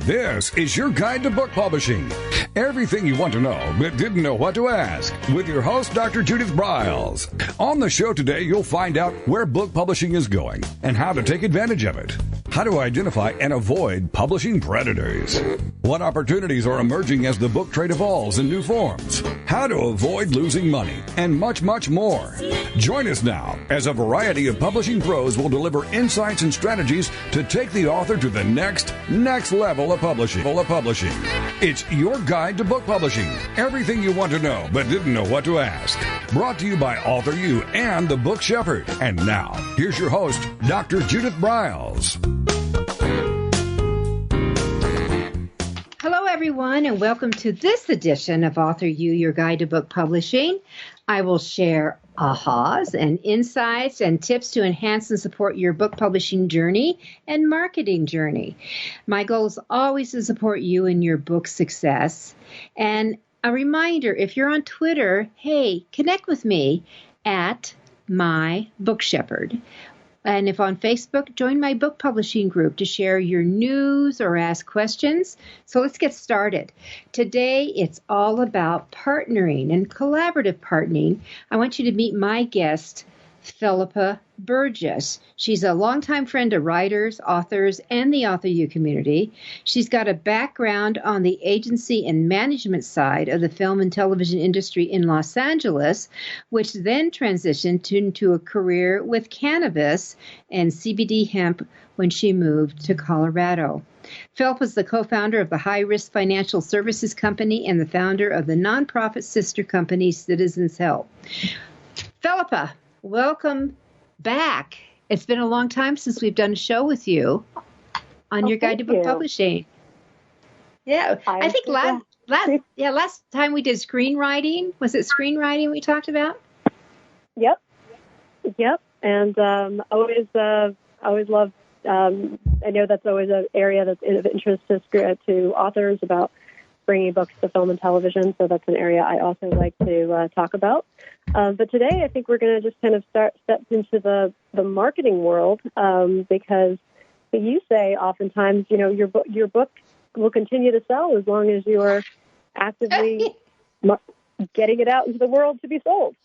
This is your guide to book publishing. Everything you want to know but didn't know what to ask with your host, Dr. Judith Briles. On the show today, you'll find out where book publishing is going and how to take advantage of it. How to identify and avoid publishing predators. What opportunities are emerging as the book trade evolves in new forms. How to avoid losing money, and much, much more. Join us now as a variety of publishing pros will deliver insights and strategies to take the author to the next level of publishing. It's your guide to book publishing. Everything you want to know but didn't know what to ask. Brought to you by AuthorU and the Book Shepherd. And now, here's your host, Dr. Judith Briles. Hello, everyone, and welcome to this edition of AuthorU, your guide to book publishing. I will share ahas and insights and tips to enhance and support your book publishing journey and marketing journey. My goal is always to support you in your book success. And a reminder, if you're on Twitter, hey, connect with me at My Book Shepherd. And if on Facebook, join my book publishing group to share your news or ask questions. So let's get started. Today, it's all about partnering and collaborative partnering. I want you to meet my guest, Philippa Burgess. She's a longtime friend of writers, authors, and the AuthorU community. She's got a background on the agency and management side of the film and television industry in Los Angeles, which then transitioned into a career with cannabis and CBD hemp when she moved to Colorado. Philippa is the co-founder of the High Risk Financial Services Company and the founder of the nonprofit sister company Citizens Help. Philippa, welcome back. It's been a long time since we've done a show with you on your guide to book publishing. Yeah, I think last time we did screenwriting. Was it screenwriting we talked about? Yep. And always love. I know that's always an area that's of interest to authors about bringing books to film and television, so that's an area I also like to talk about. But today, I think we're going to just kind of step into the marketing world because you say oftentimes, you know, your book will continue to sell as long as you are actively getting it out into the world to be sold.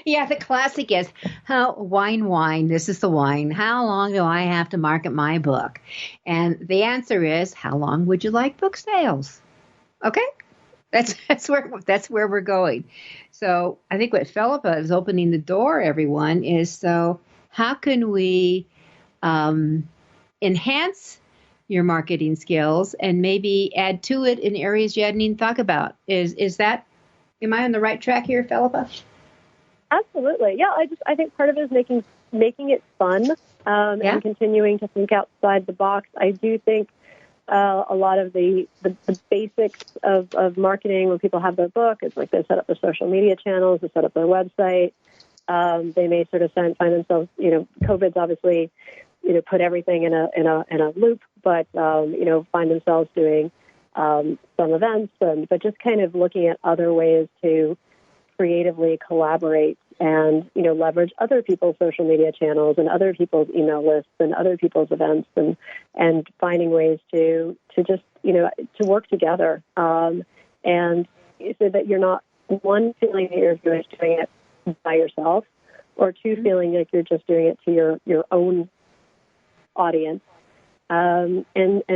Yeah, the classic is, wine, this is the wine. How long do I have to market my book? And the answer is, how long would you like book sales? Okay, that's where we're going. So I think what Philippa is opening the door, everyone, is so how can we enhance your marketing skills and maybe add to it in areas you hadn't even thought about? Am I on the right track here, Philippa? Absolutely. Yeah, I think part of it is making it fun and continuing to think outside the box. I do think a lot of the basics of marketing when people have their book is like they set up their social media channels, they set up their website. They may sort of find themselves, you know, COVID's obviously, you know, put everything in a loop, but find themselves doing some events, but just kind of looking at other ways to creatively collaborate and, you know, leverage other people's social media channels and other people's email lists and other people's events and finding ways to just, you know, to work together. And so that you're not, one, feeling that you're doing it by yourself, or two, feeling like you're just doing it to your own audience. And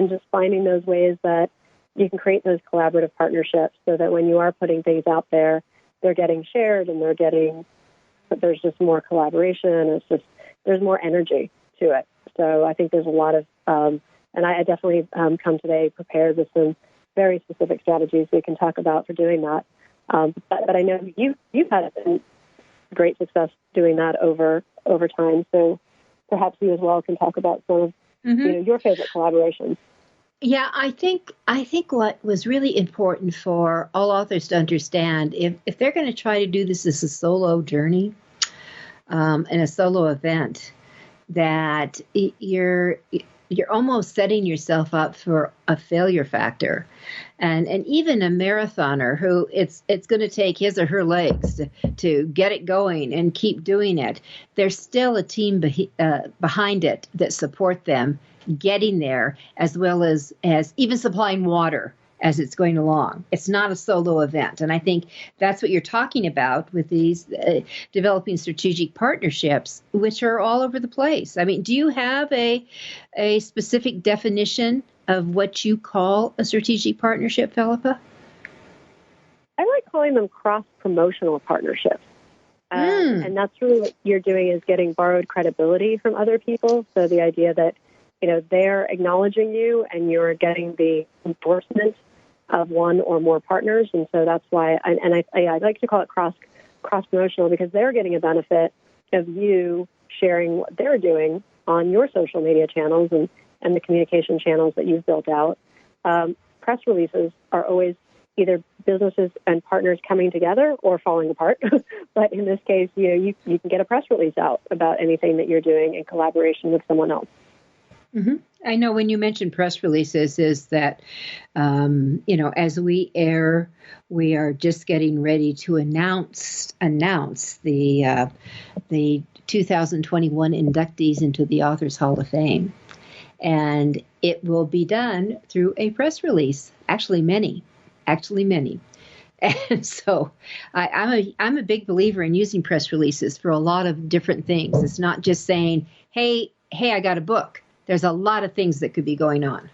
just finding those ways that you can create those collaborative partnerships so that when you are putting things out there, they're getting shared and there's just more collaboration. There's more energy to it. So I think there's a lot of, and I definitely come today prepared with some very specific strategies we can talk about for doing that. But I know you've had great success doing that over time. So perhaps you as well can talk about some of your favorite collaborations. Yeah, I think what was really important for all authors to understand, if they're going to try to do this as a solo journey and a solo event, that you're almost setting yourself up for a failure factor. And even a marathoner who it's going to take his or her legs to get it going and keep doing it, there's still a team behind it that support them getting there, as well as even supplying water as it's going along. It's not a solo event. And I think that's what you're talking about with these developing strategic partnerships, which are all over the place. I mean, do you have a specific definition of what you call a strategic partnership, Philippa? I like calling them cross-promotional partnerships. And that's really what you're doing, is getting borrowed credibility from other people. So the idea that, they're acknowledging you and you're getting the endorsement of one or more partners. And so that's why, I like to call it cross-promotional, because they're getting a benefit of you sharing what they're doing on your social media channels and the communication channels that you've built out. Press releases are always either businesses and partners coming together or falling apart. But in this case, you can get a press release out about anything that you're doing in collaboration with someone else. Mm-hmm. I know when you mention press releases is that, as we air, we are just getting ready to announce the 2021 inductees into the Authors Hall of Fame. And it will be done through a press release, actually many. And so I'm a big believer in using press releases for a lot of different things. It's not just saying, hey, I got a book. There's a lot of things that could be going on.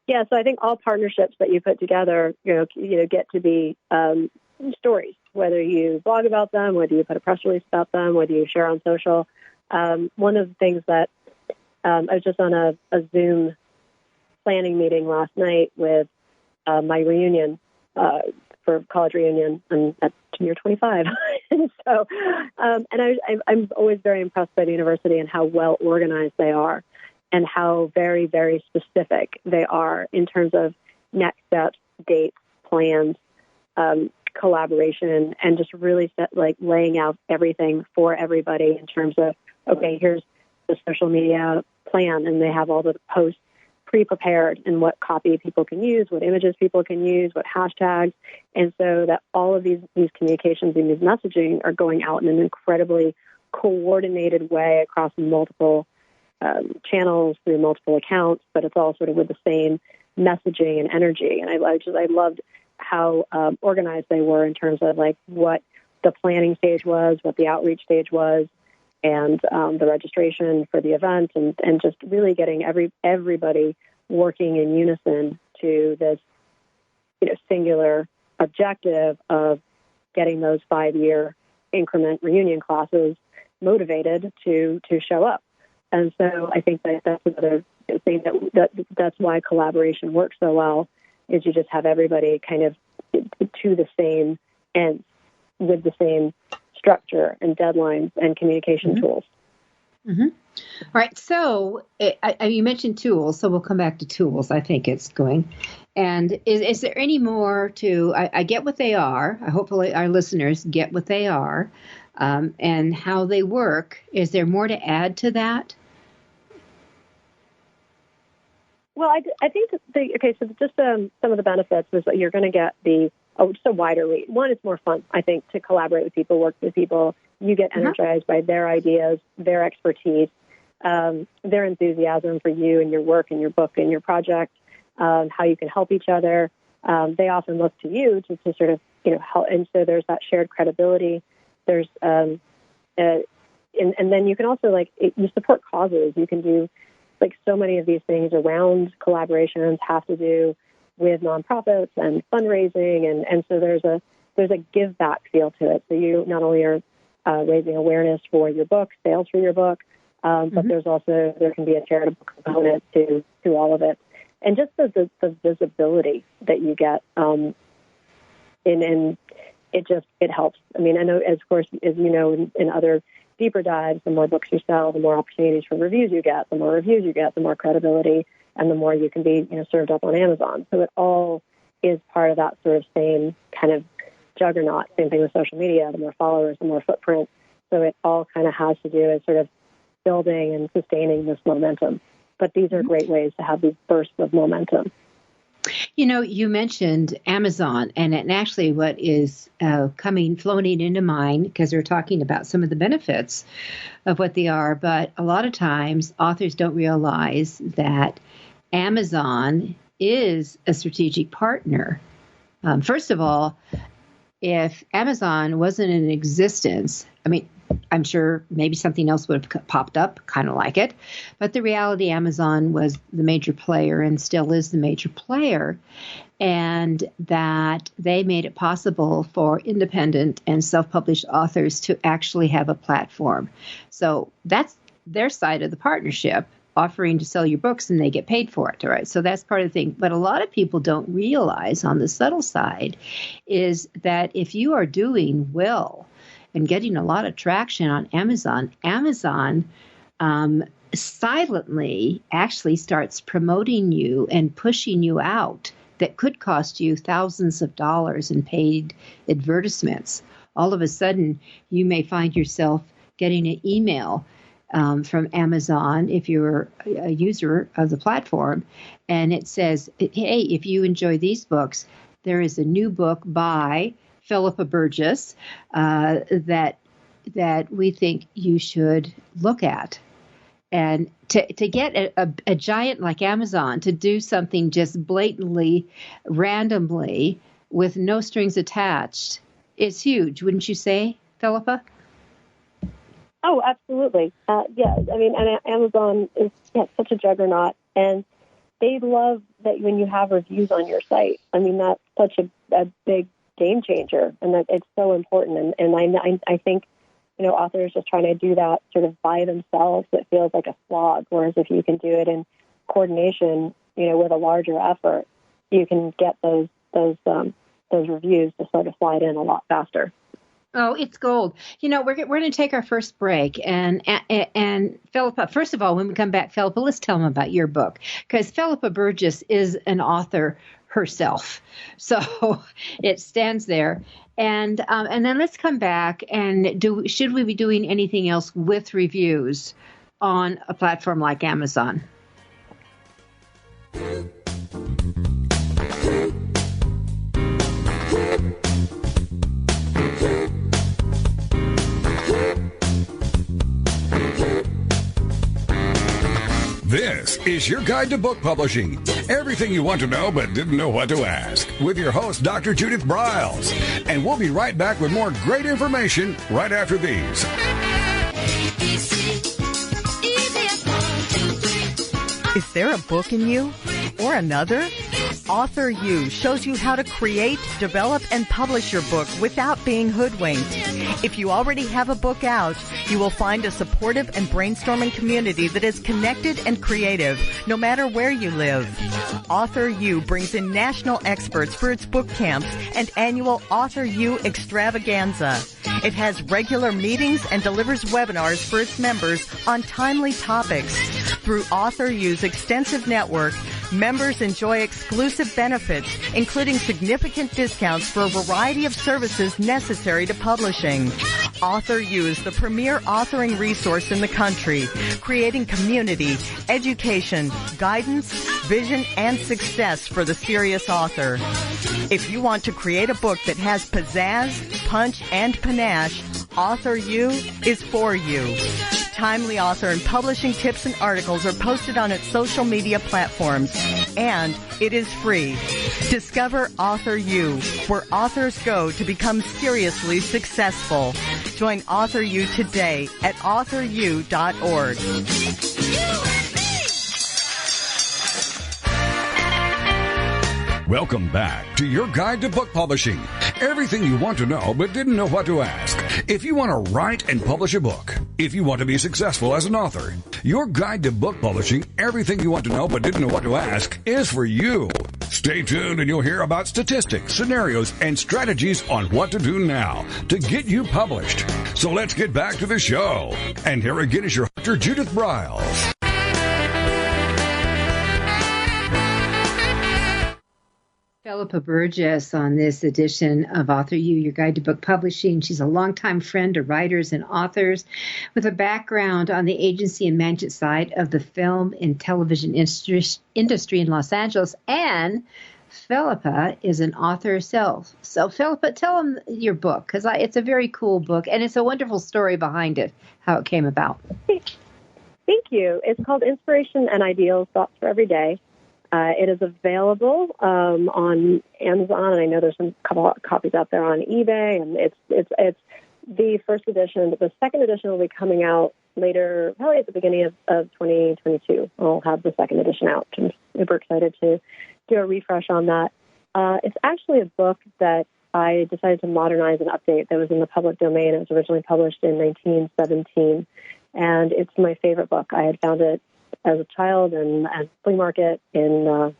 Yeah, so I think all partnerships that you put together, get to be stories, whether you blog about them, whether you put a press release about them, whether you share on social. One of the things that I was just on a Zoom planning meeting last night with my reunion for college reunion, and that's year 25. And so, I'm always very impressed by the university and how well organized they are, and how very, very specific they are in terms of next steps, dates, plans, collaboration, and just really laying out everything for everybody in terms of, okay, here's the social media plan, and they have all the posts pre-prepared and what copy people can use, what images people can use, what hashtags, and so that all of these communications and these messaging are going out in an incredibly coordinated way across multiple channels through multiple accounts, but it's all sort of with the same messaging and energy. And I loved how organized they were in terms of what the planning stage was, what the outreach stage was, and the registration for the event, and just really getting everybody working in unison to this singular objective of getting those 5-year increment reunion classes motivated to show up. And so I think that's another thing that's why collaboration works so well, is you just have everybody kind of to the same end with the same structure and deadlines and communication tools. Mm-hmm. All right. So you mentioned tools, so we'll come back to tools. I think it's going. And is there any more to, I get what they are. Hopefully our listeners get what they are and how they work. Is there more to add to that? Well, I think so just some of the benefits is that you're going to get just a wider reach. One, it's more fun, I think, to collaborate with people, work with people. You get energized by their ideas, their expertise, their enthusiasm for you and your work and your book and your project, how you can help each other. They often look to you to sort of, help. And so there's that shared credibility. There's, and then you can also you support causes. You can do so many of these things around collaborations have to do with nonprofits and fundraising, and so there's a give back feel to it. So you not only are raising awareness for your book, sales for your book, but there can be a charitable component to all of it, and just the visibility that you get, and it helps. I mean, I know as you know in other deeper dives, the more books you sell, the more opportunities for reviews you get. The more reviews you get, the more credibility, and the more you can be, served up on Amazon. So it all is part of that sort of same kind of juggernaut. Same thing with social media. The more followers, the more footprint. So it all kind of has to do with sort of building and sustaining this momentum. But these are great ways to have these bursts of momentum. You know, you mentioned Amazon, and actually what is floating into mind, because we're talking about some of the benefits of what they are, but a lot of times authors don't realize that Amazon is a strategic partner. First of all, if Amazon wasn't in existence, I mean, I'm sure maybe something else would have popped up, kind of like it. But the reality, Amazon was the major player and still is the major player, and that they made it possible for independent and self-published authors to actually have a platform. So that's their side of the partnership, offering to sell your books and they get paid for it, right? So that's part of the thing. But a lot of people don't realize on the subtle side is that if you are doing well and getting a lot of traction on Amazon, silently actually starts promoting you and pushing you out. That could cost you thousands of dollars in paid advertisements. All of a sudden, you may find yourself getting an email from Amazon if you're a user of the platform, and it says, hey, if you enjoy these books, there is a new book by Philippa Burgess that we think you should look at. And to get a giant like Amazon to do something just blatantly, randomly, with no strings attached is huge, wouldn't you say, Philippa? Oh, absolutely. Yeah, I mean, and Amazon is such a juggernaut, and they love that when you have reviews on your site. I mean, that's such a big game changer, and that it's so important. And I think, you know, authors just trying to do that sort of by themselves, it feels like a slog. Whereas if you can do it in coordination, you know, with a larger effort, you can get those reviews to sort of slide in a lot faster. Oh, it's gold. You know, we're going to take our first break. And Philippa, first of all, when we come back, Philippa, let's tell them about your book. Because Philippa Burgess is an author herself. So it stands there. And then let's come back and should we be doing anything else with reviews on a platform like Amazon? This is your guide to book publishing. Everything you want to know but didn't know what to ask. With your host, Dr. Judith Briles. And we'll be right back with more great information right after these. Is there a book in you? Or another? AuthorU shows you how to create, develop, and publish your book without being hoodwinked. If you already have a book out, you will find a supportive and brainstorming community that is connected and creative, no matter where you live. AuthorU brings in national experts for its book camps and annual AuthorU extravaganza. It has regular meetings and delivers webinars for its members on timely topics. Through AuthorU's extensive network, members enjoy exclusive benefits, including significant discounts for a variety of services necessary to publishing. AuthorU is the premier authoring resource in the country, creating community, education, guidance, vision, and success for the serious author. If you want to create a book that has pizzazz, punch, and panache, AuthorU is for you. Timely author and publishing tips and articles are posted on its social media platforms, and it is free. Discover AuthorU, where authors go to become seriously successful. Join AuthorU today at AuthorU.org. Welcome back to your guide to book publishing. Everything you want to know but didn't know what to ask. If you want to write and publish a book, if you want to be successful as an author, your guide to book publishing, everything you want to know but didn't know what to ask, is for you. Stay tuned and you'll hear about statistics, scenarios, and strategies on what to do now to get you published. So let's get back to the show. And here again is your Dr. Judith Briles. Philippa Burgess on this edition of AuthorU, Your Guide to Book Publishing. She's a longtime friend of writers and authors with a background on the agency and management side of the film and television industry in Los Angeles. And Philippa is an author herself. So, Philippa, tell them your book, because it's a very cool book, and it's a wonderful story behind it, how it came about. Thank you. It's called Inspiration and Ideals, Thoughts for Every Day. It is available on Amazon, and I know there's some couple copies out there on eBay. And it's the first edition, but the second edition will be coming out later, probably at the beginning of 2022. I'll have the second edition out. I'm super excited to do a refresh on that. It's actually a book that I decided to modernize and update that was in the public domain. It was originally published in 1917, and it's my favorite book. I had found it as a child and at flea market, and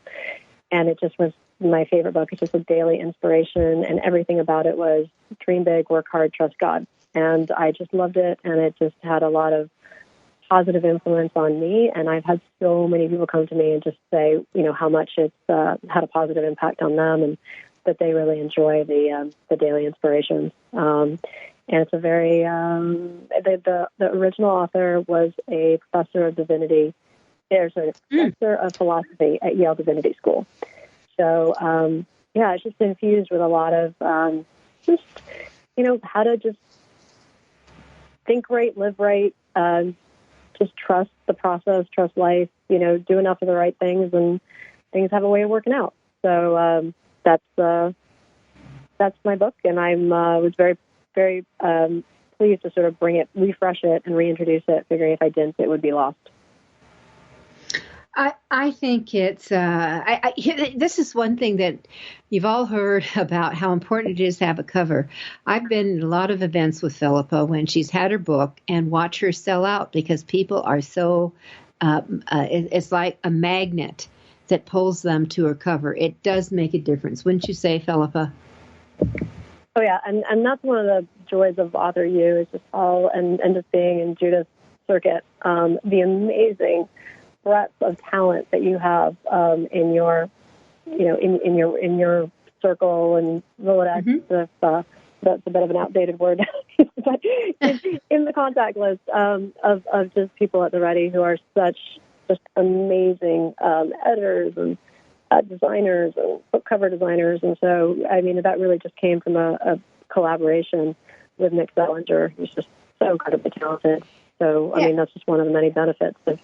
it just was my favorite book. It's just a daily inspiration, and everything about it was dream big, work hard, trust God. And I just loved it, and it just had a lot of positive influence on me. And I've had so many people come to me and just say, how much it's had a positive impact on them, and that they really enjoy the daily inspirations. And it's a very the original author was a professor of divinity. There's a professor of philosophy at Yale Divinity School. So, it's just infused with a lot of how to just think right, live right, just trust the process, trust life, do enough of the right things, and things have a way of working out. So that's my book, and I was very, very pleased to sort of refresh it, and reintroduce it, figuring if I didn't, it would be lost. I think it's, this is one thing that you've all heard about, how important it is to have a cover. I've been in a lot of events with Philippa when she's had her book and watch her sell out, because people are so, it's like a magnet that pulls them to her cover. It does make a difference. Wouldn't you say, Philippa? Oh, yeah. And that's one of the joys of AuthorU, is just and just being in Judith's circuit, the amazing breadth of talent that you have in your, in your circle and Rolodex. Mm-hmm. That's a bit of an outdated word, but in the contact list of just people at the ready who are such just amazing editors and designers and book cover designers. And so, that really just came from a collaboration with Nick Zellinger, who's just so incredibly talented. So, that's just one of the many benefits of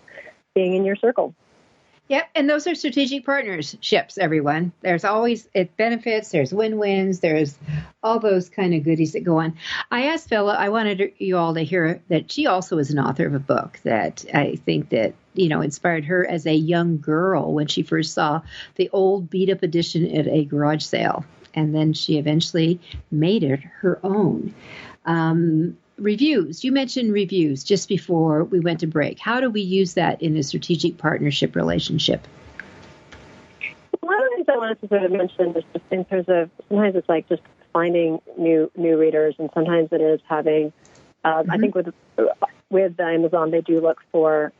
being in your circle. Yep, and those are strategic partnerships, everyone. There's always benefits, there's win-wins, there's all those kind of goodies that go on. I asked Philippa, I wanted you all to hear that she also is an author of a book that I think that, inspired her as a young girl when she first saw the old beat-up edition at a garage sale. And then she eventually made it her own. Reviews. You mentioned reviews just before we went to break. How do we use that in a strategic partnership relationship? One of the things I wanted to sort of mention is just in terms of, sometimes it's like just finding new readers, and sometimes it is having, I think with Amazon, they do look for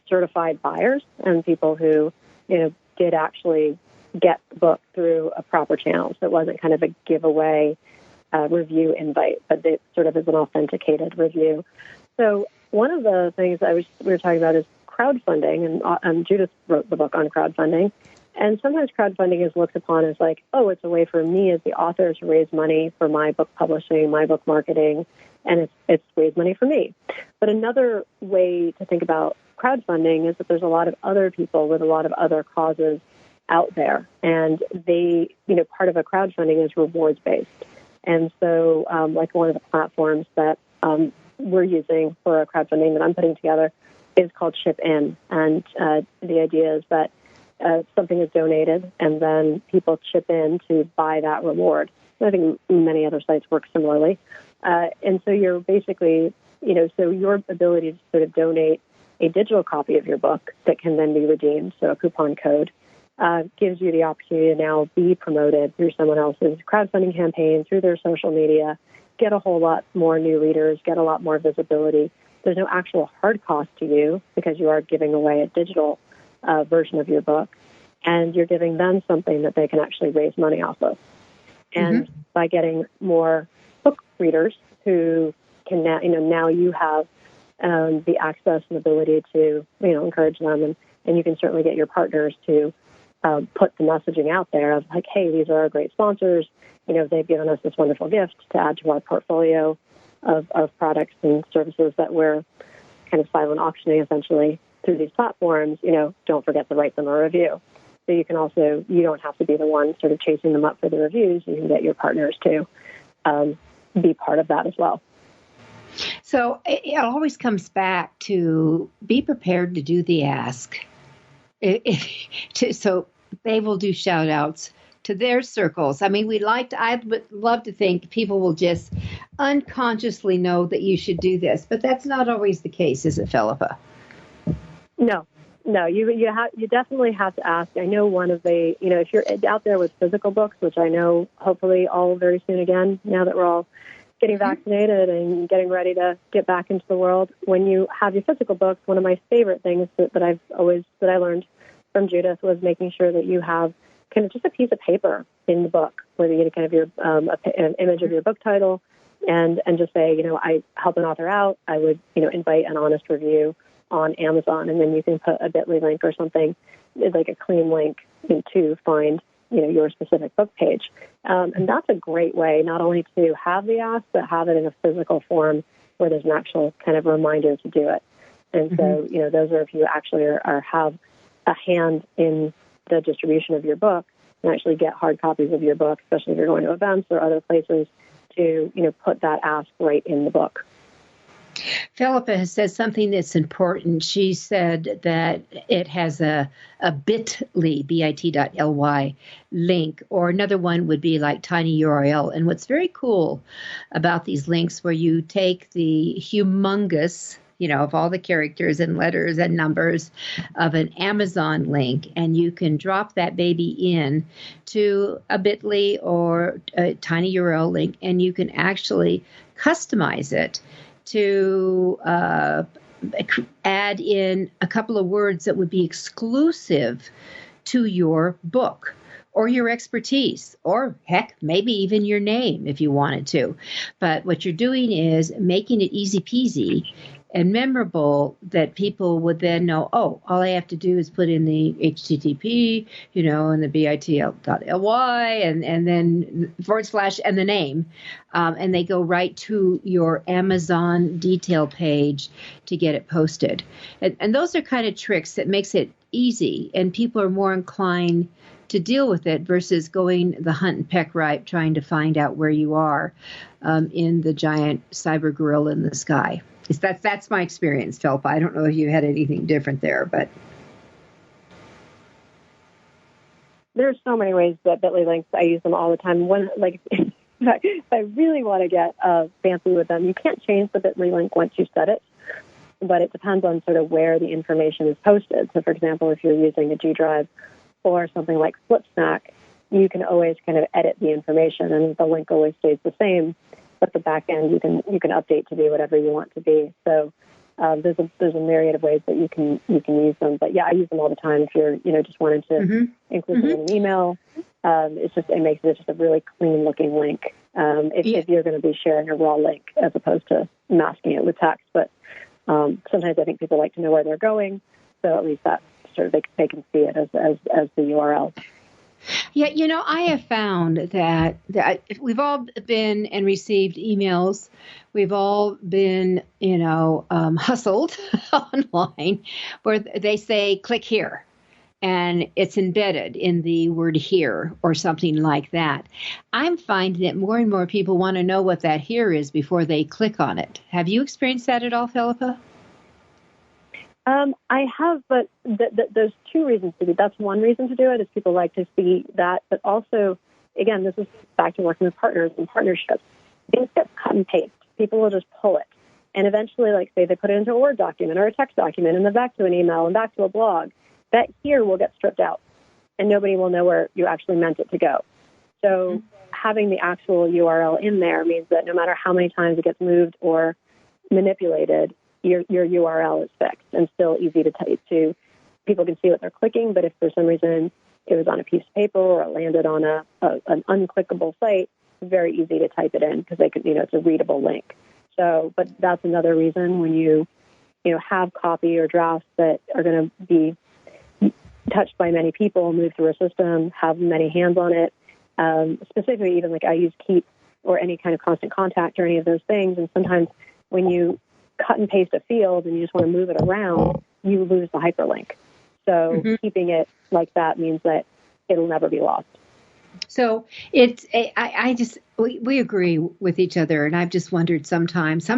certified buyers and people who, did actually get the book through a proper channel. So it wasn't kind of a giveaway review invite, but it sort of is an authenticated review. So one of the things we were talking about is crowdfunding, and Judith wrote the book on crowdfunding. And sometimes crowdfunding is looked upon as like, oh, it's a way for me as the author to raise money for my book publishing, my book marketing, and it's raise money for me. But another way to think about crowdfunding is that there's a lot of other people with a lot of other causes out there, and they, part of a crowdfunding is rewards-based. And so, like one of the platforms that we're using for a crowdfunding that I'm putting together is called Chip In. And the idea is that something is donated, and then people chip in to buy that reward. I think many other sites work similarly. And so you're basically, so your ability to sort of donate a digital copy of your book that can then be redeemed, so a coupon code, gives you the opportunity to now be promoted through someone else's crowdfunding campaign, through their social media, get a whole lot more new readers, get a lot more visibility. There's no actual hard cost to you because you are giving away a digital version of your book. and you're giving them something that they can actually raise money off of. And by getting more book readers who can now you have the access and ability to, encourage them, and you can certainly get your partners to put the messaging out there of like, hey, these are our great sponsors. They've given us this wonderful gift to add to our portfolio of products and services that we're kind of silent auctioning essentially through these platforms. Don't forget to write them a review. So you don't have to be the one sort of chasing them up for the reviews. You can get your partners to be part of that as well. So it always comes back to be prepared to do the ask. So they will do shout outs to their circles. I mean, I would love to think people will just unconsciously know that you should do this, but that's not always the case, is it, Philippa? No, you definitely have to ask. I know one of the, if you're out there with physical books, which I know hopefully all very soon again, now that we're all getting vaccinated and getting ready to get back into the world, when you have your physical books, one of my favorite things that I learned from Judith was making sure that you have kind of just a piece of paper in the book where you get kind of your an image of your book title and just say, I help an author out. I would, invite an honest review on Amazon, and then you can put a bit.ly link or something, like a clean link to find, your specific book page. And that's a great way not only to have the ask, but have it in a physical form where there's an actual kind of reminder to do it. And so, those are if you actually have a hand in the distribution of your book and actually get hard copies of your book, especially if you're going to events or other places, to, put that ask right in the book. Philippa has said something that's important. She said that it has a bit.ly, bit.ly link, or another one would be like tiny URL. And what's very cool about these links where you take the humongous, of all the characters and letters and numbers of an Amazon link, and you can drop that baby in to a bit.ly or a tiny URL link, and you can actually customize it to add in a couple of words that would be exclusive to your book or your expertise, or heck, maybe even your name if you wanted to. But what you're doing is making it easy peasy and memorable that people would then know, all I have to do is put in the HTTP, and the bit.ly and then / and the name, and they go right to your Amazon detail page to get it posted. And those are kind of tricks that makes it easy, and people are more inclined to deal with it versus going the hunt and peck right, trying to find out where you are in the giant cyber gorilla in the sky. That's my experience, Philippa. I don't know if you had anything different there, but there's so many ways that bit.ly links, I use them all the time. If I really want to get fancy with them, you can't change the bit.ly link once you set it, but it depends on sort of where the information is posted. So, for example, if you're using a G Drive or something like FlipSnack, you can always kind of edit the information, and the link always stays the same. But the back end you can update to be whatever you want to be. So there's a myriad of ways that you can use them. But yeah, I use them all the time. If you're just wanting to include them in an email, it makes it just a really clean looking link. If you're going to be sharing a raw link as opposed to masking it with text. But sometimes I think people like to know where they're going, so at least that sort of they can see it as the URL. Yeah, I have found that we've all been and received emails. We've all been, hustled online where they say, click here. And it's embedded in the word here or something like that. I'm finding that more and more people want to know what that here is before they click on it. Have you experienced that at all, Philippa? I have, but there's two reasons to do it. That's one reason to do it is people like to see that. But also, again, this is back to working with partners and partnerships. Things get cut and paste. People will just pull it. And eventually, say they put it into a Word document or a text document and then back to an email and back to a blog. That here will get stripped out, and nobody will know where you actually meant it to go. So having the actual URL in there means that no matter how many times it gets moved or manipulated, your URL is fixed and still easy to people can see what they're clicking. But if for some reason it was on a piece of paper or it landed on an unclickable site, it's very easy to type it in because they could, it's a readable link. So, but that's another reason when you have copy or drafts that are going to be touched by many people, move through a system, have many hands on it. Specifically, even like I use Keep or any kind of constant contact or any of those things. And sometimes when you cut and paste a field and you just want to move it around, you lose the hyperlink. So keeping it like that means that it'll never be lost. So we agree with each other, and I've just wondered sometimes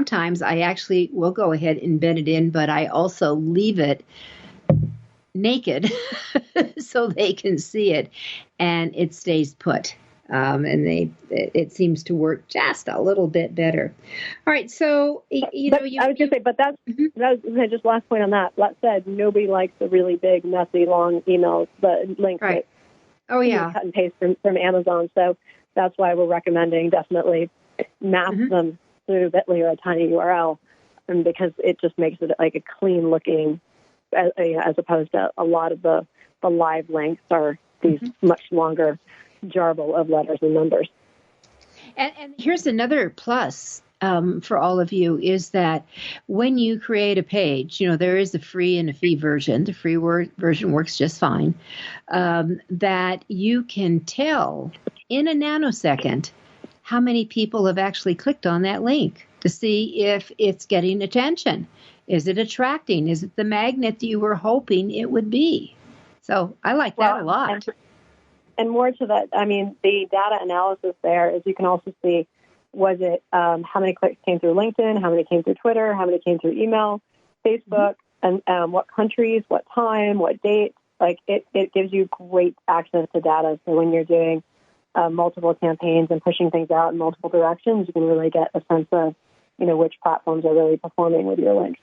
I actually will go ahead and embed it in, but I also leave it naked so they can see it and it stays put. And it seems to work just a little bit better. All right, so I was just say, but that was just last point on that. That said, nobody likes the really big, messy, long emails, the links. Right. That, cut and paste from Amazon. So that's why we're recommending definitely map them through Bitly or a tiny URL, and because it just makes it like a clean looking, as opposed to a lot of the live links are these much longer jarble of letters and numbers. And here's another plus for all of you is that when you create a page, there is a free and a fee version. The free version works just fine. That you can tell in a nanosecond how many people have actually clicked on that link to see if it's getting attention. Is it attracting? Is it the magnet that you were hoping it would be? So I like that a lot. And more to that, the data analysis there is you can also see, was it how many clicks came through LinkedIn, how many came through Twitter, how many came through email, Facebook, and what countries, what time, what date. Like it gives you great access to data. So when you're doing multiple campaigns and pushing things out in multiple directions, you can really get a sense of, which platforms are really performing with your links.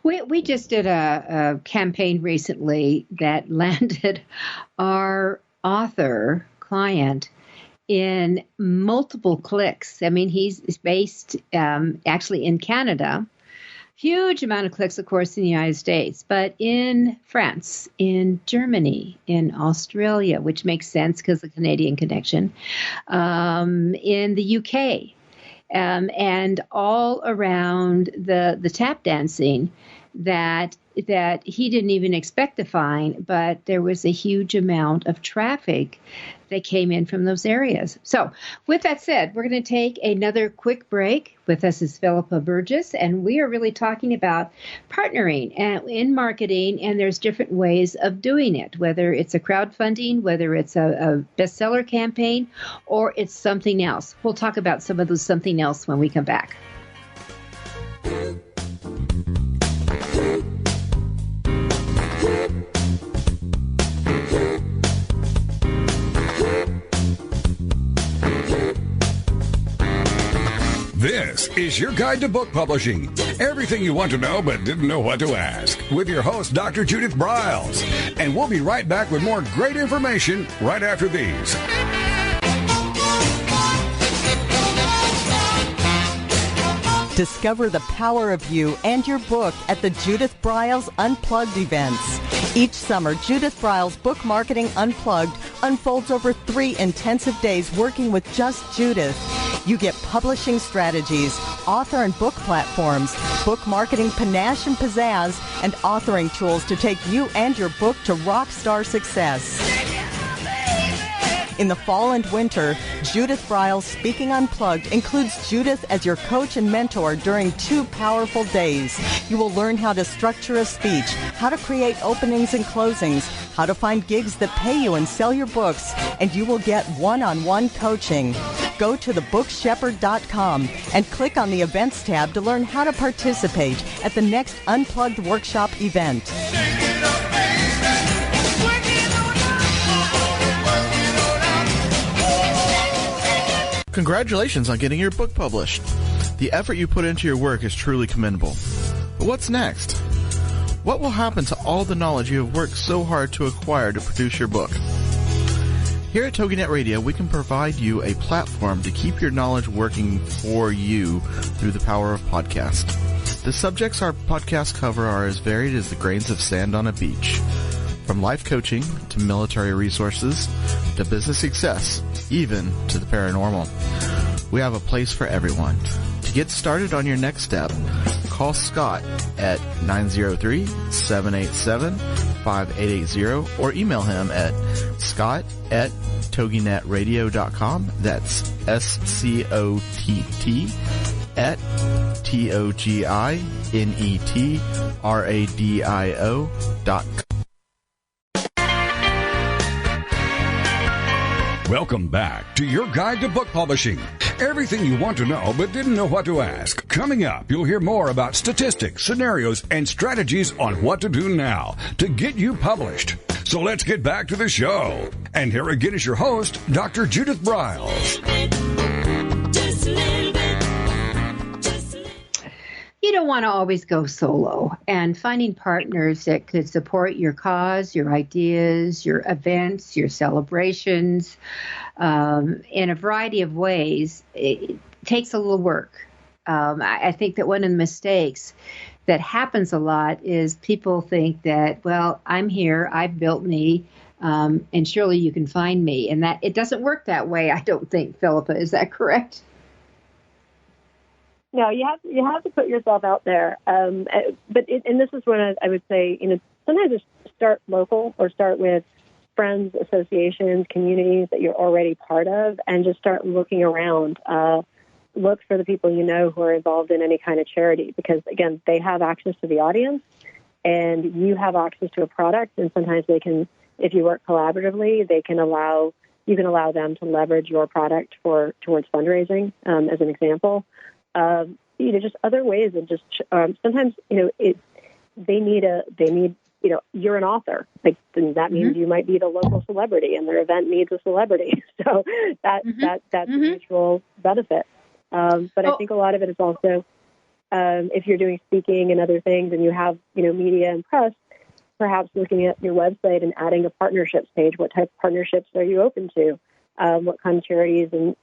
We just did a campaign recently that landed our author client in multiple clicks. He's based actually in Canada. Huge amount of clicks, of course, in the United States, but in France, in Germany, in Australia, which makes sense because of the Canadian connection, in the UK, and all around the tap dancing that he didn't even expect to find, but there was a huge amount of traffic that came in from those areas. So with that said, we're going to take another quick break. With us is Philippa Burgess, and we are really talking about partnering in marketing, and there's different ways of doing it, whether it's a crowdfunding, whether it's a bestseller campaign, or it's something else. We'll talk about some of those something else when we come back. This is your guide to book publishing. Everything you want to know but didn't know what to ask. With your host, Dr. Judith Briles. And we'll be right back with more great information right after these. Discover the power of you and your book at the Judith Briles Unplugged events. Each summer, Judith Briles Book Marketing Unplugged unfolds over 3 intensive days working with just Judith. You get publishing strategies, author and book platforms, book marketing panache and pizzazz, and authoring tools to take you and your book to rock star success. In the fall and winter, Judith Briles Speaking Unplugged includes Judith as your coach and mentor during 2 powerful days. You will learn how to structure a speech, how to create openings and closings, how to find gigs that pay you and sell your books, and you will get one-on-one coaching. Go to thebookshepherd.com and click on the Events tab to learn how to participate at the next Unplugged Workshop event. Congratulations on getting your book published. The effort you put into your work is truly commendable. But what's next? What will happen to all the knowledge you have worked so hard to acquire to produce your book? Here at TogiNet Radio, we can provide you a platform to keep your knowledge working for you through the power of podcast. The subjects our podcasts cover are as varied as the grains of sand on a beach. From life coaching to military resources to business success, even to the paranormal. We have a place for everyone. To get started on your next step, call Scott at 903-787-5880 or email him at scott@toginetradio.com. That's SCOTT at TOGINETRADIO.com. Welcome back to your guide to book publishing. Everything you want to know but didn't know what to ask. Coming up, you'll hear more about statistics, scenarios, and strategies on what to do now to get you published. So let's get back to the show. And here again is your host, Dr. Judith Briles. You don't want to always go solo, and finding partners that could support your cause, your ideas, your events, your celebrations, in a variety of ways, it takes a little work. I think that one of the mistakes that happens a lot is people think that, well, I'm here, I've built me, and surely you can find me. And that it doesn't work that way, I don't think, Philippa. Is that correct? No, you have to put yourself out there. And this is when I would say, sometimes just start local or start with friends, associations, communities that you're already part of, and just start looking around. Look for the people you know who are involved in any kind of charity, because again, they have access to the audience, and you have access to a product. And sometimes they can, if you work collaboratively, you can allow them to leverage your product towards fundraising, as an example. Just other ways, and just sometimes they need you're an author, like, then that means you might be the local celebrity, and their event needs a celebrity, so that's a mutual benefit. But I think a lot of it is also if you're doing speaking and other things, and you have media and press, perhaps looking at your website and adding a partnerships page. What type of partnerships are you open to? What kind of charities and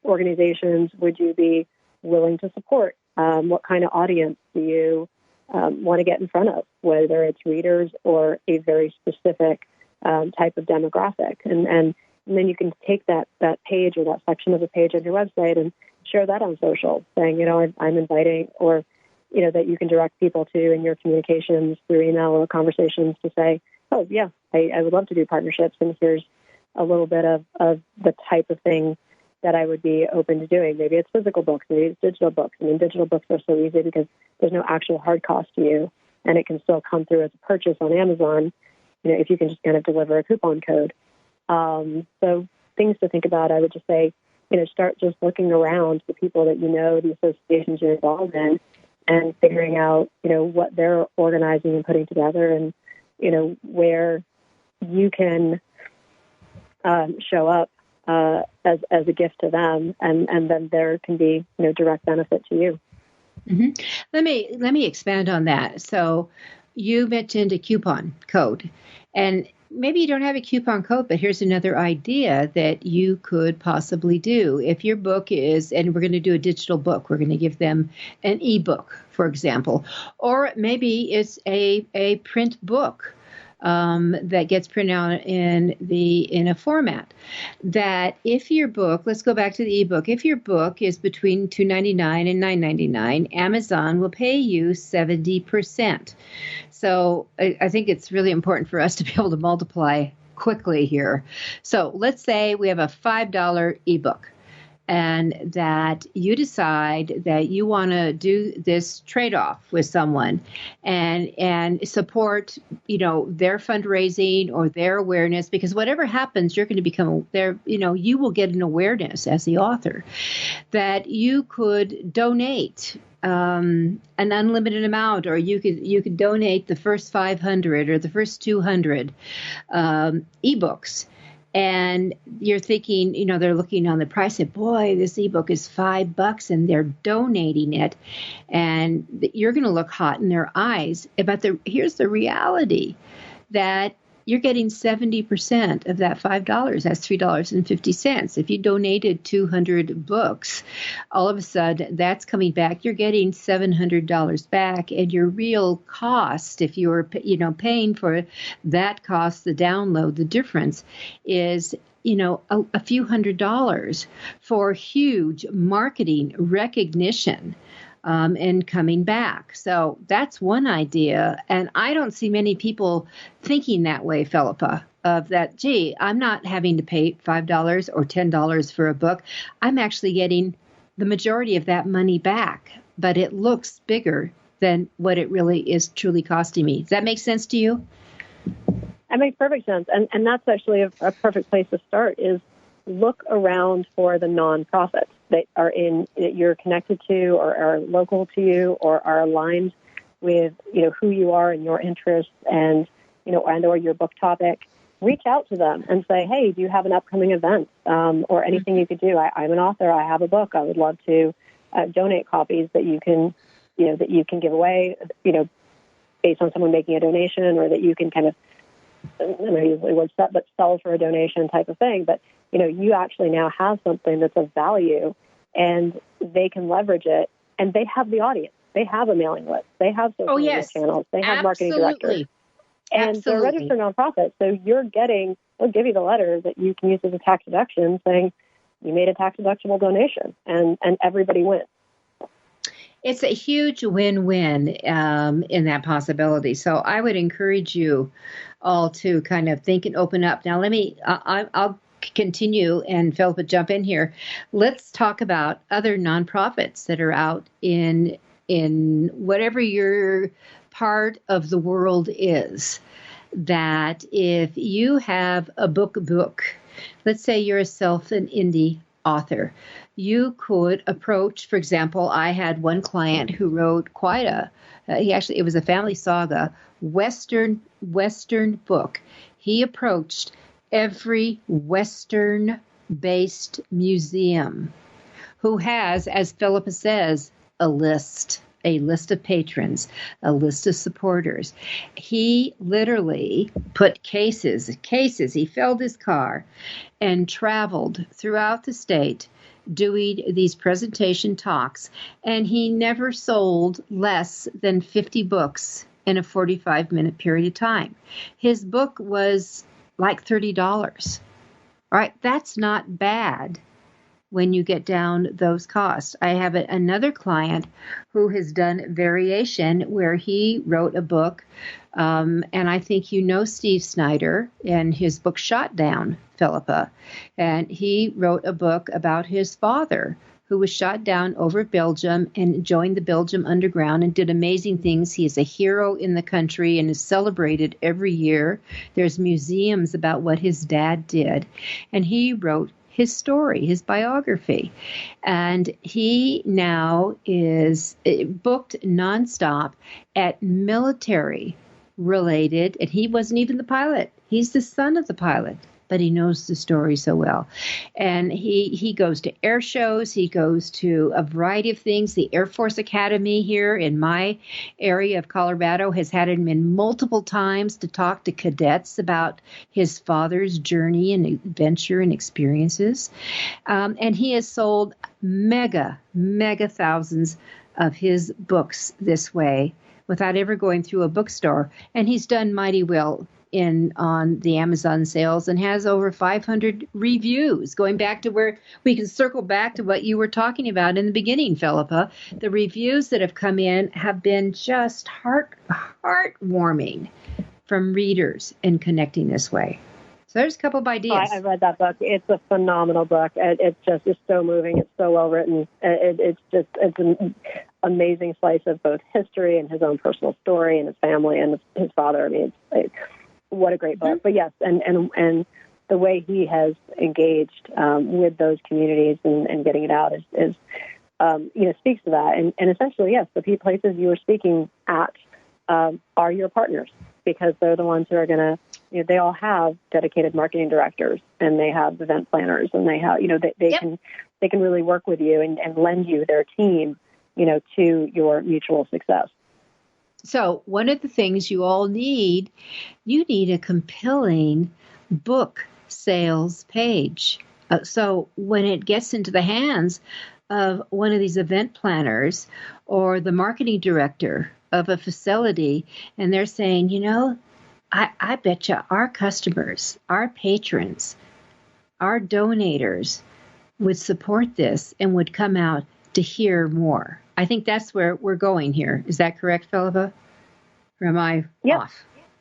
organizations would you be willing to support? What kind of audience do you want to get in front of, whether it's readers or a very specific type of demographic? And then you can take that page or that section of the page on your website and share that on social, saying, I'm inviting, or, that you can direct people to in your communications through email or conversations to say, oh, yeah, I would love to do partnerships, and here's a little bit of the type of thing that I would be open to doing. Maybe it's physical books, maybe it's digital books. I mean, digital books are so easy because there's no actual hard cost to you, and it can still come through as a purchase on Amazon, if you can just kind of deliver a coupon code. So things to think about, I would just say, start just looking around the people that the associations you're involved in, and figuring out, what they're organizing and putting together, and, where you can show up as a gift to them, and then there can be direct benefit to you. Mm-hmm. Let me expand on that. So you mentioned a coupon code, and maybe you don't have a coupon code, but here's another idea that you could possibly do. If your book is, and we're going to do a digital book, we're going to give them an ebook, for example, or maybe it's a print book that gets printed out in a format. That if your book, let's go back to the ebook, if your book is between $2.99 and $9.99, Amazon will pay you 70%. So I think it's really important for us to be able to multiply quickly here. So let's say we have a $5 ebook, and that you decide that you want to do this trade-off with someone and support, their fundraising or their awareness, because whatever happens, you're going to become you will get an awareness as the author, that you could donate an unlimited amount, or you could donate the first 500 or the first 200 ebooks. And you're thinking, they're looking on the price of, boy, this ebook is $5 and they're donating it. And you're going to look hot in their eyes. But here's the reality, that you're getting 70% of that $5. That's $3.50. If you donated 200 books, all of a sudden that's coming back. You're getting $700 back, and your real cost, if you're paying for that cost, the download, the difference is a few $100s for huge marketing recognition. And coming back. So that's one idea. And I don't see many people thinking that way, Philippa, of that, gee, I'm not having to pay $5 or $10 for a book. I'm actually getting the majority of that money back, but it looks bigger than what it really is truly costing me. Does that make sense to you? That makes perfect sense. And that's actually a perfect place to start is look around for the nonprofits that you're connected to or are local to you or are aligned with, who you are and your interests and or your book topic. Reach out to them and say, hey, do you have an upcoming event or anything you could do? I'm an author. I have a book. I would love to donate copies that you can give away, based on someone making a donation, or that you can kind of, usually word set, but sell for a donation type of thing. But you actually now have something that's of value, and they can leverage it, and they have the audience. They have a mailing list. They have social media channels. They have marketing directors. And they're registered nonprofits. So they'll give you the letter that you can use as a tax deduction saying you made a tax-deductible donation, and everybody wins. It's a huge win-win in that possibility. So I would encourage you all to kind of think and open up. Now, I'll continue, and Philippa, jump in here. Let's talk about other nonprofits that are out in whatever your part of the world is, that if you have a book, let's say you're an indie author, you could approach, for example, I had one client who wrote quite it was a family saga, Western book. He approached every Western-based museum who has, as Philippa says, a list of patrons, a list of supporters. He literally put cases. He filled his car and traveled throughout the state doing these presentation talks, and he never sold less than 50 books in a 45-minute period of time. His book was like $30. All right, that's not bad when you get down those costs. I have another client who has done variation where he wrote a book, and I think Steve Snyder and his book Shot Down, Philippa, and he wrote a book about his father who was shot down over Belgium and joined the Belgium Underground and did amazing things. He is a hero in the country and is celebrated every year. There's museums about what his dad did, and he wrote his story, his biography. And he now is booked nonstop at military-related, and he wasn't even the pilot. He's the son of the pilot, but he knows the story so well. And he goes to air shows. He goes to a variety of things. The Air Force Academy here in my area of Colorado has had him in multiple times to talk to cadets about his father's journey and adventure and experiences. And he has sold mega thousands of his books this way without ever going through a bookstore. And he's done mighty well on the Amazon sales and has over 500 reviews, going back to where we can circle back to what you were talking about in the beginning, Philippa. The reviews that have come in have been just heartwarming from readers in connecting this way. So there's a couple of ideas. I read that book. It's a phenomenal book. It's so moving. It's so well written. It's an amazing slice of both history and his own personal story and his family and his father. I mean, what a great book. But yes, and the way he has engaged with those communities and getting it out is speaks to that. And essentially, yes, the places you were speaking at are your partners, because they're the ones who are going to, they all have dedicated marketing directors, and they have event planners, and they have, they can really work with you and lend you their team, to your mutual success. So one of the things you all need, you need a compelling book sales page. So when it gets into the hands of one of these event planners or the marketing director of a facility, and they're saying, you know, I bet you our customers, our patrons, our donators would support this and would come out to hear more. I think that's where we're going here. Is that correct, Philippa? Or am I off?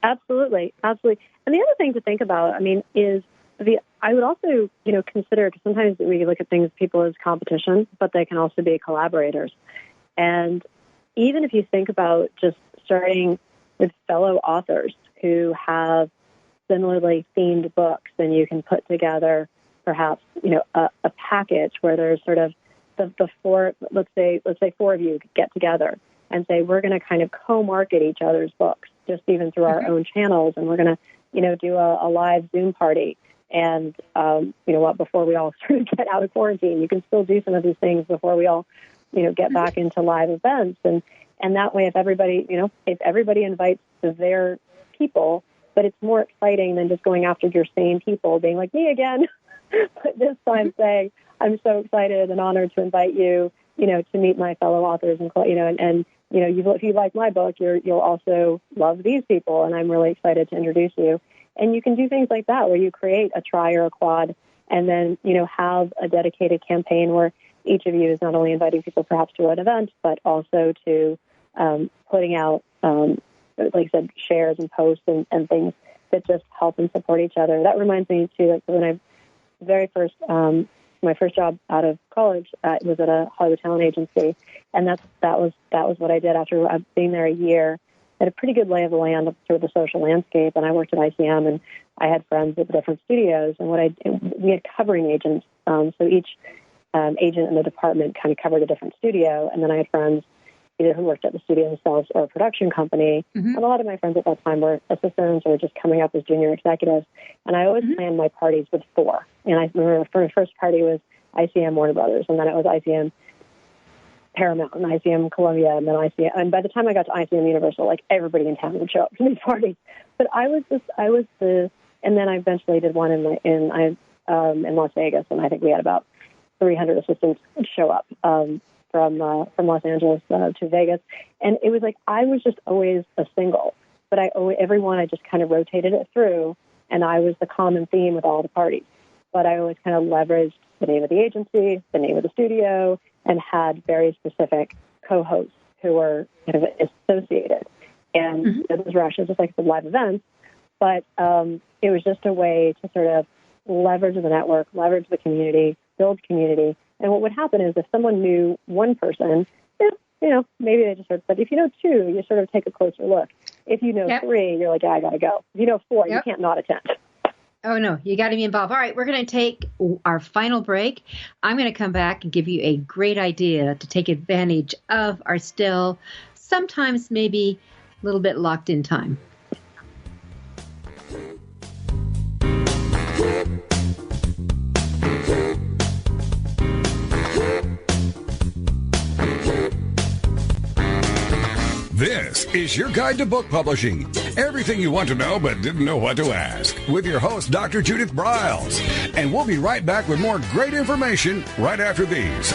Absolutely. Absolutely. And the other thing to think about, I mean, is I would also, consider, because sometimes we look at things, people as competition, but they can also be collaborators. And even if you think about just starting with fellow authors who have similarly themed books, then you can put together perhaps, a package where there's sort of the four, let's say four of you get together and say, we're going to kind of co-market each other's books, just even through our own channels. And we're going to, do a live Zoom party. And, before we all sort of get out of quarantine, you can still do some of these things before we all, get back into live events. And that way, if everybody invites their people, but it's more exciting than just going after your same people, being like, me again, but this time saying, I'm so excited and honored to invite you, to meet my fellow authors and if you like my book, you'll also love these people, and I'm really excited to introduce you. And you can do things like that where you create a tri or a quad and then, have a dedicated campaign where each of you is not only inviting people perhaps to an event, but also to putting out, like I said, shares and posts and things that just help and support each other. That reminds me, too, like when my first job out of college was at a Hollywood talent agency, and that was what I did after being there a year. I had a pretty good lay of the land through the social landscape, and I worked at ICM, and I had friends at different studios, and we had covering agents, so each agent in the department kind of covered a different studio, and then I had friends either who worked at the studio themselves or a production company, and a lot of my friends at that time were assistants or just coming up as junior executives, and I always planned my parties with four, and I remember my first party was ICM Warner Brothers, and then it was ICM Paramount and ICM Columbia, and then ICM. And by the time I got to ICM Universal, like everybody in town would show up to these parties. But and then I eventually did one in Las Vegas, and I think we had about 300 assistants show up from Los Angeles to Vegas, and it was like I was just always a single, but everyone I just kind of rotated it through, and I was the common theme with all the parties. But I always kind of leveraged the name of the agency, the name of the studio, and had very specific co-hosts who were kind of associated. And those were actually just like the live events, but it was just a way to sort of leverage the network, leverage the community, build community. And what would happen is if someone knew one person, maybe they just sort of, but if you know two, you sort of take a closer look. If you know three, you're like, yeah, I got to go. If you know four, you can't not attend. Oh, no, you got to be involved. All right, we're going to take our final break. I'm going to come back and give you a great idea to take advantage of our still, sometimes maybe a little bit locked in time. This is your guide to book publishing. Everything you want to know but didn't know what to ask. With your host, Dr. Judith Briles. And we'll be right back with more great information right after these.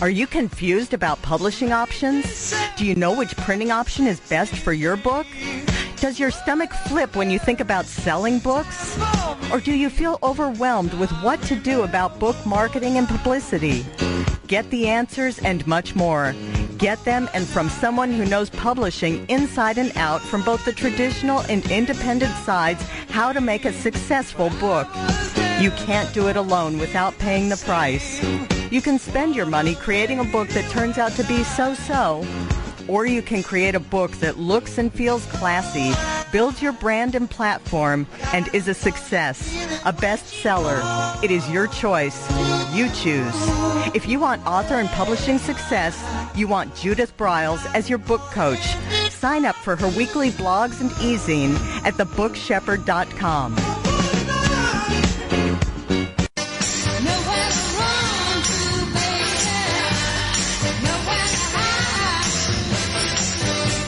Are you confused about publishing options? Do you know which printing option is best for your book? Does your stomach flip when you think about selling books? Or do you feel overwhelmed with what to do about book marketing and publicity? Get the answers and much more. Get them and from someone who knows publishing inside and out from both the traditional and independent sides how to make a successful book. You can't do it alone without paying the price. You can spend your money creating a book that turns out to be so-so, or you can create a book that looks and feels classy, builds your brand and platform, and is a success, a bestseller. It is your choice. You choose. If you want author and publishing success, you want Judith Briles as your book coach. Sign up for her weekly blogs and e-zine at thebookshepherd.com.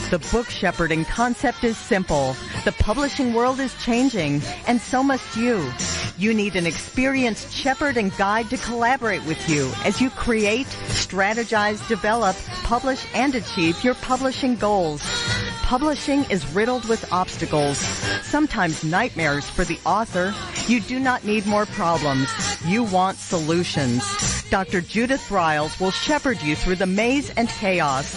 The book shepherding concept is simple. The publishing world is changing, and so must you. You need an experienced shepherd and guide to collaborate with you as you create, strategize, develop, publish, and achieve your publishing goals. Publishing is riddled with obstacles, sometimes nightmares for the author. You do not need more problems. You want solutions. Dr. Judith Briles will shepherd you through the maze and chaos.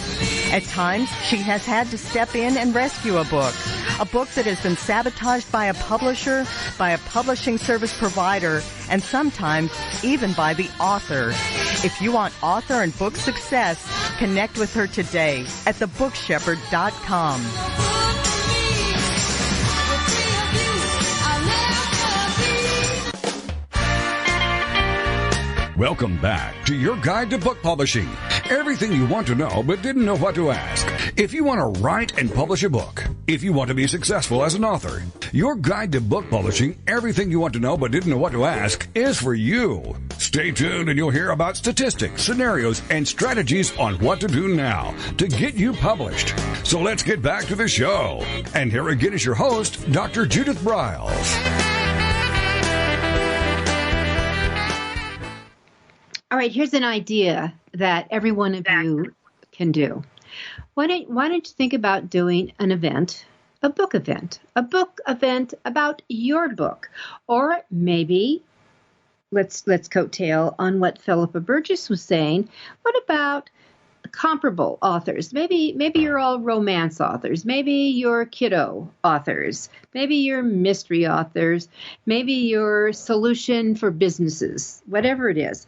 At times, she has had to step in and rescue a book that has been sabotaged by a publisher, by a publishing service provider, and sometimes even by the author. If you want author and book success, connect with her today at thebookshepherd.com. Welcome back to your guide to book publishing. Everything you want to know but didn't know what to ask. If you want to write and publish a book, if you want to be successful as an author, your guide to book publishing, everything you want to know but didn't know what to ask, is for you. Stay tuned and you'll hear about statistics, scenarios, and strategies on what to do now to get you published. So let's get back to the show. And here again is your host, Dr. Judith Briles. All right, here's an idea that every one of you can do. Why don't you think about doing an event, a book event about your book, or maybe let's coattail on what Philippa Burgess was saying. What about comparable authors? Maybe you're all romance authors. Maybe you're kiddo authors. Maybe you're mystery authors. Maybe you're solution for businesses. Whatever it is.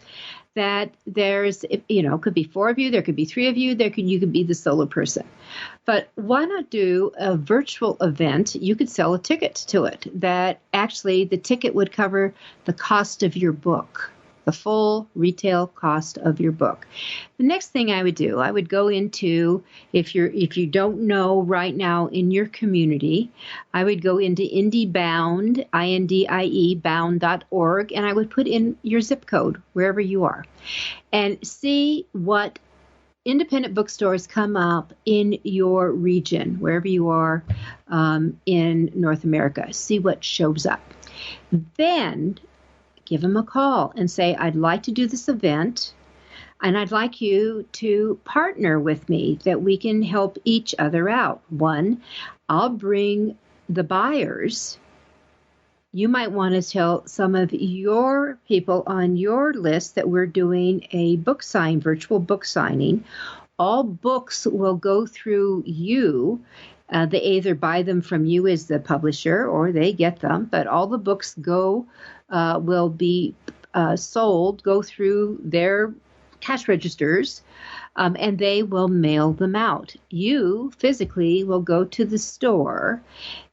That there's, could be 4 of you, there could be 3 of you, you could be the solo person. But why not do a virtual event? You could sell a ticket to it that actually the ticket would cover the cost of your book, the full retail cost of your book. The next thing I would do, I would go into, if you don't know right now in your community, I would go into IndieBound, INDIE, bound.org, and I would put in your zip code wherever you are and see what independent bookstores come up in your region, wherever you are in North America. See what shows up. Then give them a call and say, I'd like to do this event, and I'd like you to partner with me that we can help each other out. One, I'll bring the buyers. You might want to tell some of your people on your list that we're doing a virtual book signing. All books will go through you. They either buy them from you as the publisher or they get them, but all the books will be sold, go through their cash registers, and they will mail them out. You physically will go to the store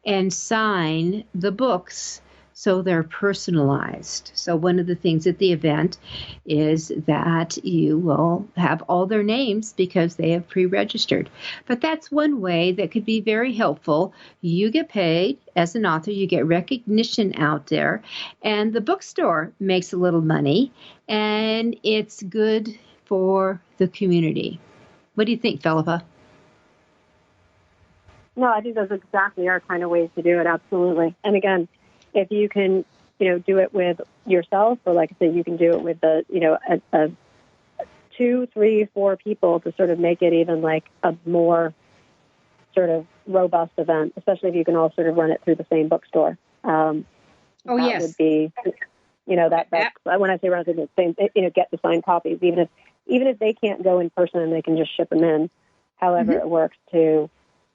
and sign the books so they're personalized. So one of the things at the event is that you will have all their names because they have pre-registered. But that's one way that could be very helpful. You get paid as an author, you get recognition out there, and the bookstore makes a little money, and it's good for the community. What do you think, Philippa? No, I think those exactly are kind of ways to do it, absolutely. And again, if you can, do it with yourself, or like I said, you can do it with a 2, 3, 4 people to sort of make it even like a more sort of robust event, especially if you can all sort of run it through the same bookstore. That would be, that's when I say run it through the same, get the signed copies, even if they can't go in person and they can just ship them in. However, it works to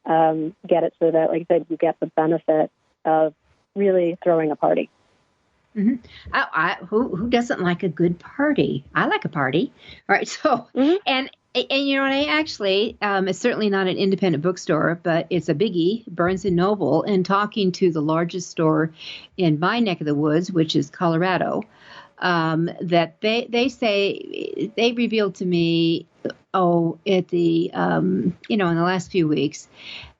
get it so that, like I said, you get the benefit of really throwing a party. Who doesn't like a good party? I like a party. All right. So, and I actually, it's certainly not an independent bookstore, but it's a biggie, Barnes & Noble, and talking to the largest store in my neck of the woods, which is Colorado, that they say, they revealed to me, at the, in the last few weeks,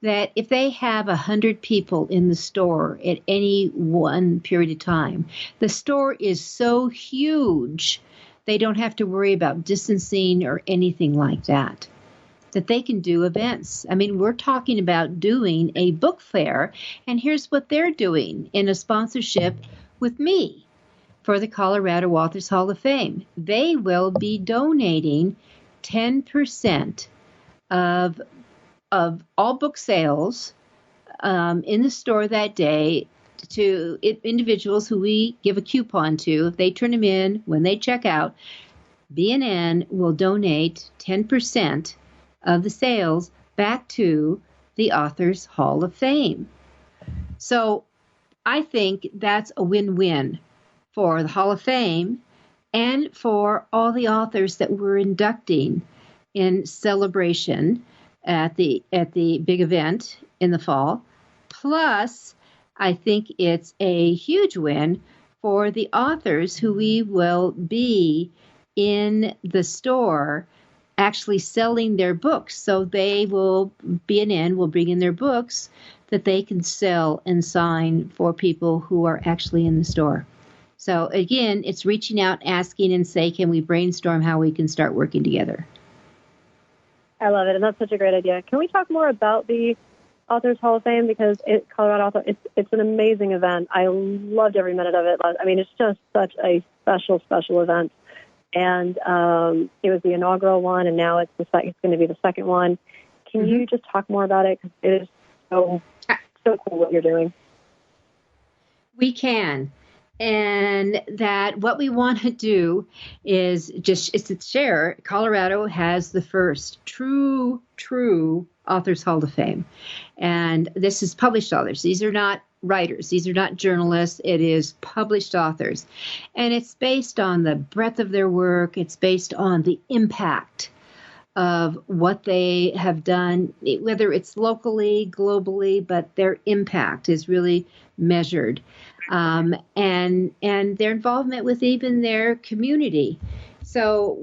that if they have 100 people in the store at any one period of time, the store is so huge, they don't have to worry about distancing or anything like that. that they can do events. I mean, we're talking about doing a book fair, and here's what they're doing in a sponsorship with me for the Colorado Authors Hall of Fame. They will be donating 10% of all book sales in the store that day to individuals who we give a coupon to. If they turn them in when they check out, B&N will donate 10% of the sales back to the Authors Hall of Fame. So I think that's a win-win for the Hall of Fame and for all the authors that we're inducting in celebration at the big event in the fall. Plus, I think it's a huge win for the authors who we will be in the store actually selling their books. So they will, B&N will bring in their books that they can sell and sign for people who are actually in the store. So again, it's reaching out, asking and say, can we brainstorm how we can start working together? I love it, and that's such a great idea. Can we talk more about the Authors Hall of Fame? Because Colorado Author, it's an amazing event. I loved every minute of it. I mean, it's just such a special event. And it was the inaugural one, and now it's going to be the second one. Can you just talk more about it? Because it is so cool what you're doing. We can. And that what we want to do is to share. Colorado has the first true Authors Hall of Fame. And this is published authors. These are not writers. These are not journalists. It is published authors. And it's based on the breadth of their work. It's based on the impact of what they have done, whether it's locally, globally, but their impact is really measured. And their involvement with even their community. So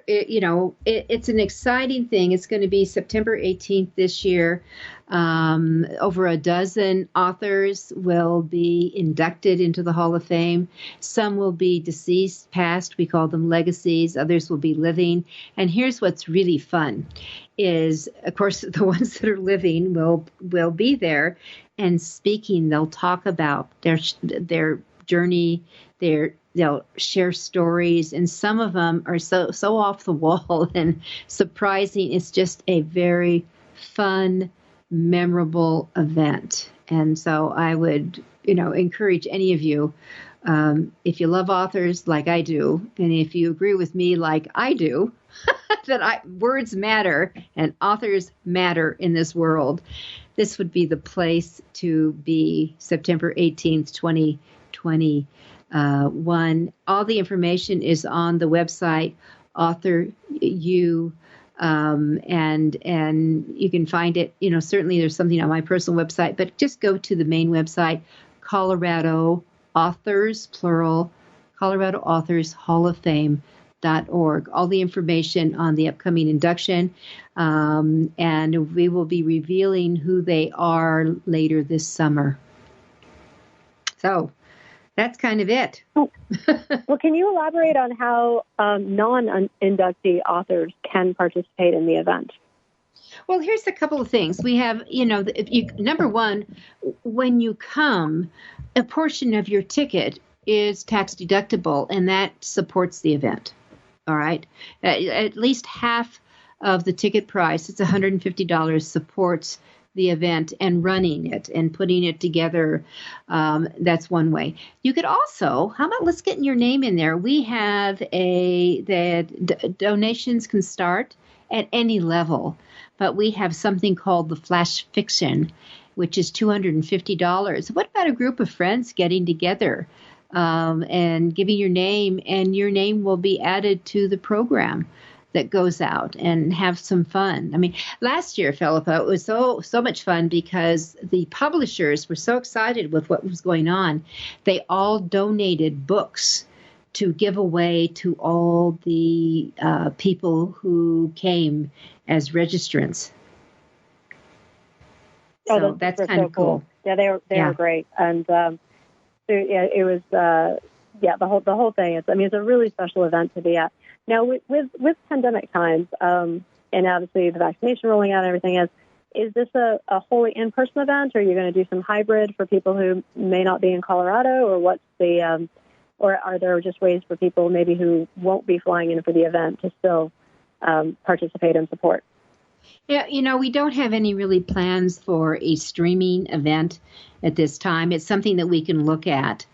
it's an exciting thing. It's going to be September 18th this year. Over a dozen authors will be inducted into the Hall of Fame. Some will be deceased, past. We call them legacies. Others will be living. And here's what's really fun is, of course, the ones that are living will be there and speaking. They'll talk about their journey, they'll share stories, and some of them are so off the wall and surprising. It's just a very fun, memorable event. And so I would, encourage any of you, if you love authors like I do, and if you agree with me like I do, that words matter and authors matter in this world, this would be the place to be. September 18th, 2021. All the information is on the website, AuthorU, and you can find it. Certainly there's something on my personal website, but just go to the main website, Colorado Authors, plural, Colorado Authors Hall of Fame.org. All the information on the upcoming induction, and we will be revealing who they are later this summer. So that's kind of it. Well, can you elaborate on how non-inductee authors can participate in the event? Well, here's a couple of things. We have, number one, when you come, a portion of your ticket is tax deductible, and that supports the event. All right. At least half of the ticket price, it's $150, supports the event and running it and putting it together. That's one way. You could also, how about let's get your name in there? We have donations can start at any level, but we have something called the Flash Fiction, which is $250. What about a group of friends getting together and giving your name, and your name will be added to the program that goes out, and have some fun. I mean, last year, Philippa, it was so much fun because the publishers were so excited with what was going on. They all donated books to give away to all the people who came as registrants. So that's kind of cool. Yeah, they were great. And it was the whole thing. It's a really special event to be at. Now, with pandemic times, obviously the vaccination rolling out and everything is this a wholly in-person event, or are you going to do some hybrid for people who may not be in Colorado, or what's the, or are there just ways for people maybe who won't be flying in for the event to still participate and support? Yeah, we don't have any really plans for a streaming event at this time. It's something that we can look at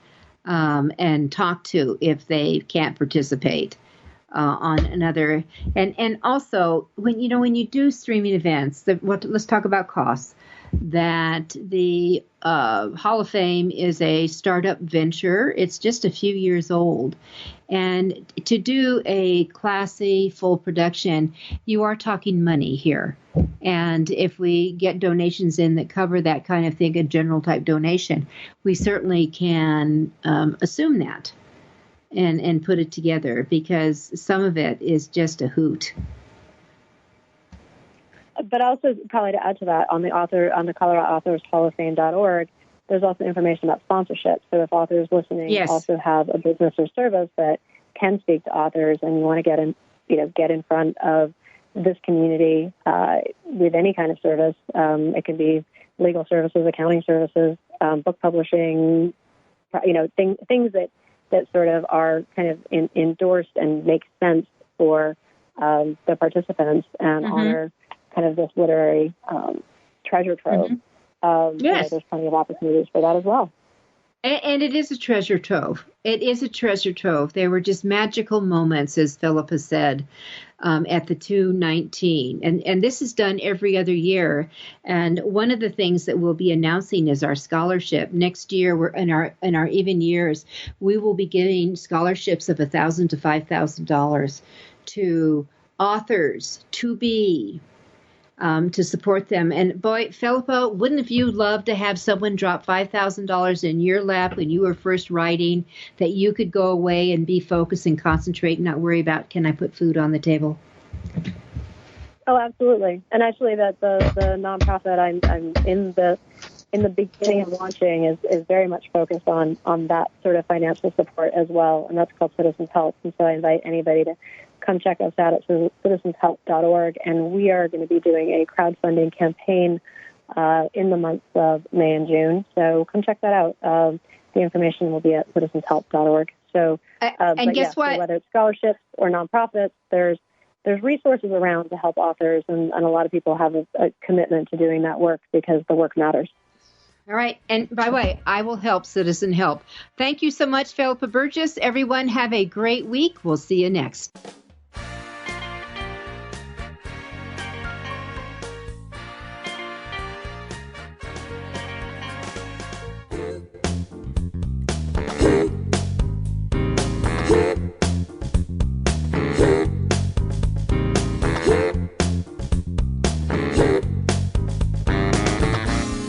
and talk to if they can't participate on another. And also, when you do streaming events, let's talk about costs. That the Hall of Fame is a startup venture. It's just a few years old. And to do a classy, full production, you are talking money here. And if we get donations in that cover that kind of thing, a general type donation, we certainly can assume that and put it together, because some of it is just a hoot. But also, probably to add to that, on the Colorado Authors Hall of Fame.org, there's also information about sponsorship. So if authors listening also have a business or service that can speak to authors, and you want to get in front of this community with any kind of service, it can be legal services, accounting services, book publishing, things that sort of are kind of endorsed and make sense for the participants and honor kind of this literary treasure trove. There's plenty of opportunities for that as well. And it is a treasure trove. It is a treasure trove. There were just magical moments, as Philippa said, at the 219. And this is done every other year. And one of the things that we'll be announcing is our scholarship. Next year, we're in our even years, we will be giving scholarships of $1,000 to $5,000 to authors to be. To support them. And boy, Philippa, wouldn't you love to have someone drop $5,000 in your lap when you were first writing, that you could go away and be focused and concentrate and not worry about, can I put food on the table? Oh, absolutely. And actually, that the nonprofit I'm in the beginning of launching is very much focused on that sort of financial support as well, and that's called Citizens Help. And so I invite anybody to come check us out at citizenshelp.org, and we are going to be doing a crowdfunding campaign in the months of May and June. So come check that out. The information will be at citizenshelp.org. So, guess what? So whether it's scholarships or nonprofits, there's resources around to help authors, and a lot of people have a commitment to doing that work because the work matters. All right. And by the way, I will help Citizen Help. Thank you so much, Philippa Burgess. Everyone have a great week. We'll see you next.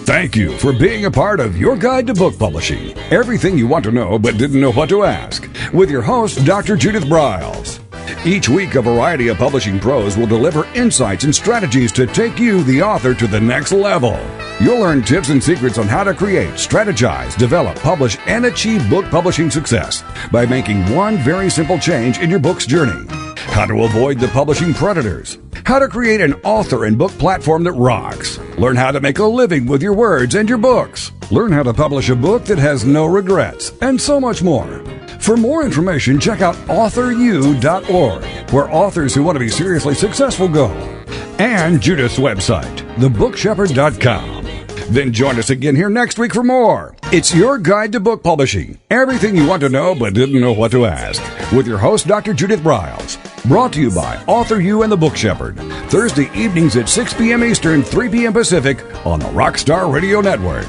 Thank you for being a part of Your Guide to Book Publishing. Everything you want to know but didn't know what to ask. With your host, Dr. Judith Briles. Each week, a variety of publishing pros will deliver insights and strategies to take you, the author, to the next level. You'll learn tips and secrets on how to create, strategize, develop, publish, and achieve book publishing success by making one very simple change in your book's journey. How to avoid the publishing predators. How to create an author and book platform that rocks. Learn how to make a living with your words and your books. Learn how to publish a book that has no regrets, and so much more. For more information, check out AuthorU.org, where authors who want to be seriously successful go. And Judith's website, thebookshepherd.com. Then join us again here next week for more. It's Your Guide to Book Publishing. Everything you want to know but didn't know what to ask. With your host, Dr. Judith Briles. Brought to you by AuthorU and the Book Shepherd. Thursday evenings at 6 p.m. Eastern, 3 p.m. Pacific on the Rockstar Radio Network.